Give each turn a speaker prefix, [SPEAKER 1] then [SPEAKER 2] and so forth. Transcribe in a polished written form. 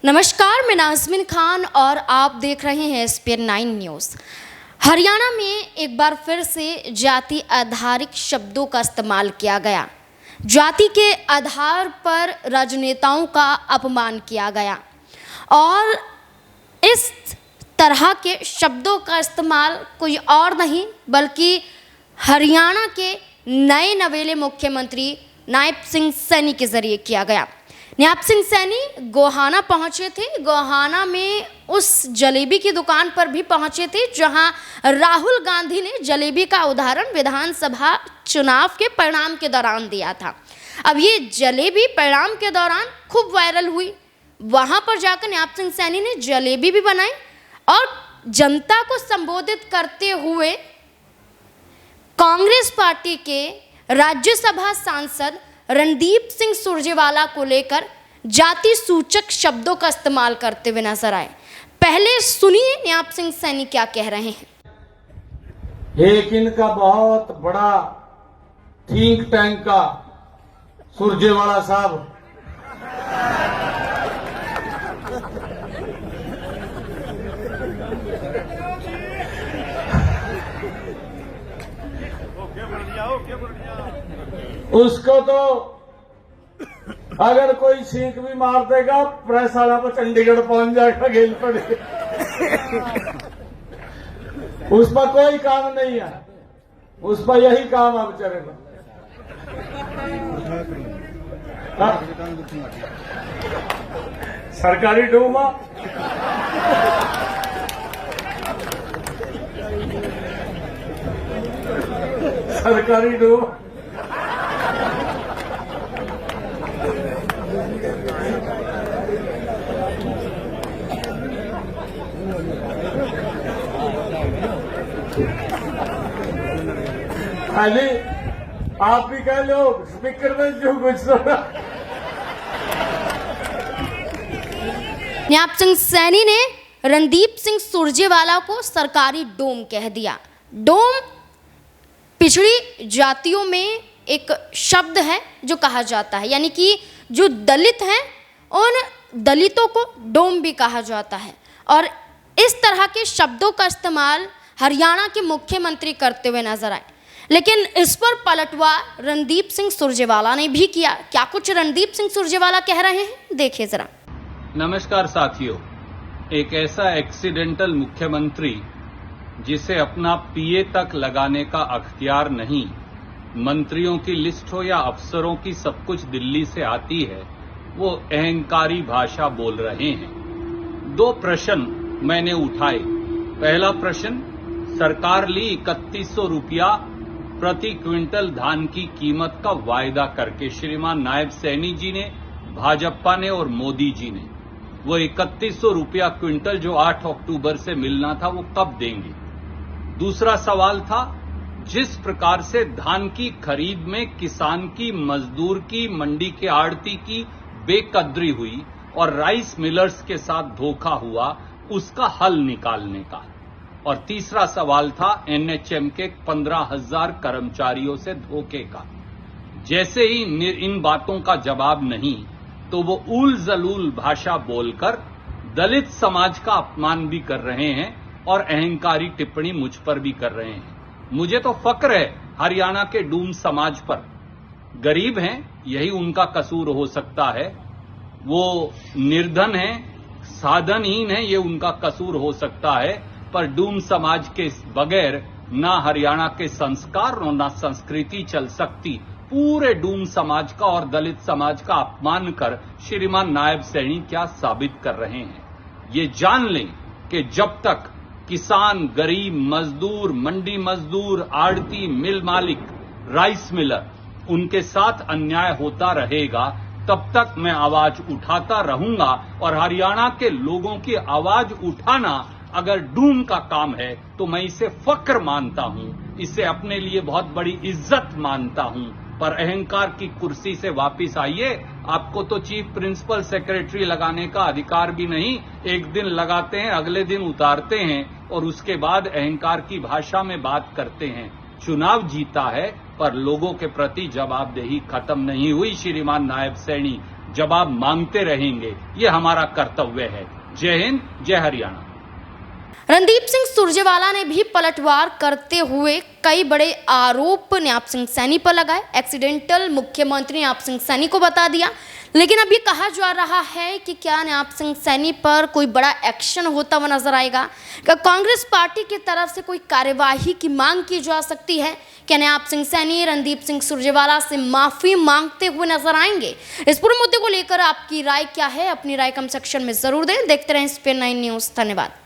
[SPEAKER 1] नमस्कार, मैं नाज़मीन खान और आप देख रहे हैं SPN 9 न्यूज़। हरियाणा में एक बार फिर से जाति आधारित शब्दों का इस्तेमाल किया गया। जाति के आधार पर राजनेताओं का अपमान किया गया और इस तरह के शब्दों का इस्तेमाल कोई और नहीं बल्कि हरियाणा के नए नवेले मुख्यमंत्री नायब सिंह सैनी के जरिए किया गया। नायब सिंह सैनी गोहाना पहुंचे थे। गोहाना में उस जलेबी की दुकान पर भी पहुंचे थे जहां राहुल गांधी ने जलेबी का उदाहरण विधानसभा चुनाव के परिणाम के दौरान दिया था। अब ये जलेबी परिणाम के दौरान खूब वायरल हुई। वहां पर जाकर नायब सिंह सैनी ने जलेबी भी बनाई और जनता को संबोधित करते हुए कांग्रेस पार्टी के राज्यसभा सांसद रणदीप सिंह सुरजेवाला को लेकर जाति सूचक शब्दों का इस्तेमाल करते हुए नजर आए। पहले सुनिए नायब सिंह सैनी क्या कह रहे हैं।
[SPEAKER 2] एक इनका बहुत बड़ा थिंक टैंक का सुरजेवाला साहब उसको तो अगर कोई सीख भी मार देगा प्रेस वाला को चंडीगढ़ पहुंच जाएगा गेल पड़े। उस पर कोई काम नहीं है, उस पर यही काम अब चलेगा। सरकारी डूमा सरकारी डूमा खाली आप भी कह लो स्पीकर में जो कुछ सुना।
[SPEAKER 1] नायब सिंह सैनी ने रणदीप सिंह सुरजेवाला को सरकारी डोम कह दिया। डोम पिछड़ी जातियों में एक शब्द है जो कहा जाता है, यानी कि जो दलित हैं उन दलितों को डोम भी कहा जाता है और इस तरह के शब्दों का इस्तेमाल हरियाणा के मुख्यमंत्री करते हुए नजर आए। लेकिन इस पर पलटवार रणदीप सिंह सुरजेवाला ने भी किया। क्या कुछ रणदीप सिंह सुरजेवाला कह रहे हैं, देखिए जरा।
[SPEAKER 3] नमस्कार साथियों, एक ऐसा एक्सीडेंटल मुख्यमंत्री जिसे अपना पीए तक लगाने का अख्तियार नहीं, मंत्रियों की लिस्ट हो या अफसरों की सब कुछ दिल्ली से आती है, वो अहंकारी भाषा बोल रहे हैं। दो प्रश्न मैंने उठाए। पहला प्रश्न, सरकार ली 3100 रुपया प्रति क्विंटल धान की कीमत का वायदा करके श्रीमान नायब सैनी जी ने, भाजपा ने और मोदी जी ने। वो 3100 रुपया क्विंटल जो 8 अक्टूबर से मिलना था वो कब देंगे? दूसरा सवाल था, जिस प्रकार से धान की खरीद में किसान की, मजदूर की, मंडी के आड़ती की बेकदरी हुई और राइस मिलर्स के साथ धोखा हुआ, उसका हल निकालने का। और तीसरा सवाल था एनएचएम के 15,000 कर्मचारियों से धोखे का। जैसे ही इन बातों का जवाब नहीं तो वो ऊल जलूल भाषा बोलकर दलित समाज का अपमान भी कर रहे हैं और अहंकारी टिप्पणी मुझ पर भी कर रहे हैं। मुझे तो फक्र है हरियाणा के डूम समाज पर। गरीब हैं, यही उनका कसूर हो सकता है। वो निर्धन हैं, साधनहीन हैं, ये उनका कसूर हो सकता है। पर डूम समाज के बगैर ना हरियाणा के संस्कार और ना संस्कृति चल सकती। पूरे डूम समाज का और दलित समाज का अपमान कर श्रीमान नायब सैनी क्या साबित कर रहे हैं? ये जान लें कि जब तक किसान, गरीब, मजदूर, मंडी मजदूर, आड़ती, मिल मालिक, राइस मिलर, उनके साथ अन्याय होता रहेगा, तब तक मैं आवाज उठाता रहूंगा। और हरियाणा के लोगों की आवाज उठाना अगर डूम का काम है तो मैं इसे फक्र मानता हूं, इसे अपने लिए बहुत बड़ी इज्जत मानता हूं। पर अहंकार की कुर्सी से वापस आइए। आपको तो चीफ प्रिंसिपल सेक्रेटरी लगाने का अधिकार भी नहीं। एक दिन लगाते हैं, अगले दिन उतारते हैं और उसके बाद अहंकार की भाषा में बात करते हैं। चुनाव जीता है पर लोगों के प्रति जवाबदेही खत्म नहीं हुई। श्रीमान नायब सैनी, जवाब मांगते रहेंगे। ये हमारा कर्तव्य है। जय हिंद, जय हरियाणा।
[SPEAKER 1] रणदीप सिंह सुरजेवाला ने भी पलटवार करते हुए कई बड़े आरोप न्याप सिंह सैनी पर लगाए। एक्सीडेंटल मुख्यमंत्री न्याप सिंह सैनी को बता दिया, लेकिन अब ये कहा जा रहा है कि क्या न्याप सिंह सैनी पर कोई बड़ा एक्शन होता हुआ नजर आएगा? क्या कांग्रेस पार्टी की तरफ से कोई कार्यवाही की मांग की जा सकती है? क्या न्याप सिंह सैनी रणदीप सिंह सुरजेवाला से माफी मांगते हुए नजर आएंगे? इस पूरे मुद्दे को लेकर आपकी राय क्या है? अपनी राय कमेंट सेक्शन में जरूर दें। देखते रहें स्पेन 9 न्यूज़। धन्यवाद।